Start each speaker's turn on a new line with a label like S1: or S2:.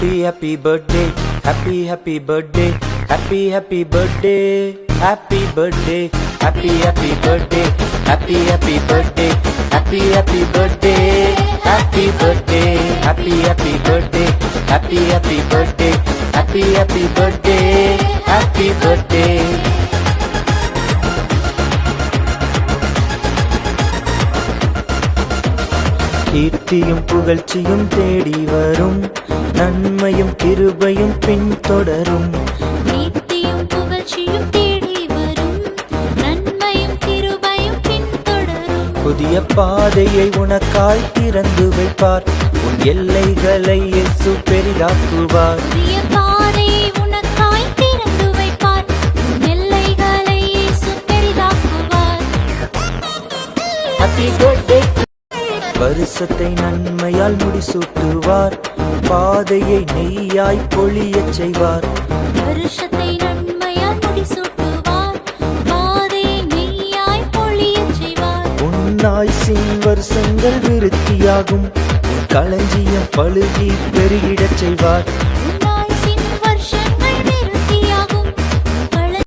S1: Happy happy birthday, happy birthday, happy birthday, happy birthday, happy birthday, happy birthday, happy birthday, happy birthday, happy birthday, happy birthday, happy birthday, happy birthday. கீர்த்தியும் புகழ்ச்சியும் தேடி வரும், நன்மையும் கிருபையும் பின்தொடரும்.
S2: கீர்த்தியும் புகழ்ச்சியும் தேடி வரும், நன்மையும் கிருபையும் பின்தொடரும்.
S1: புதிய பாதையை உனக்காய் திறந்து வைப்பார், உன் எல்லைகளை இயேசு பெரிதாக்குவார்.
S2: புதிய பாதையை உனக்காய் திறந்து வைப்பார், உன் எல்லைகளை இயேசு பெரிதாக்குவார்.
S1: Happy birthday. வருஷத்தை நன்மையால் முடிசூட்டுவார், பாதையை நெய்யாய் பொழியச் செய்வார்.
S2: வருஷத்தை நன்மையால் முடிசூட்டுவார், பாதையை நெய்யாய் பொழியச் செய்வார்.
S1: உன்னாய்சின் வருஷங்கள் விருத்தியாகும், உன் களஞ்சியம் பழுகி பெருகிடச் செய்வார்.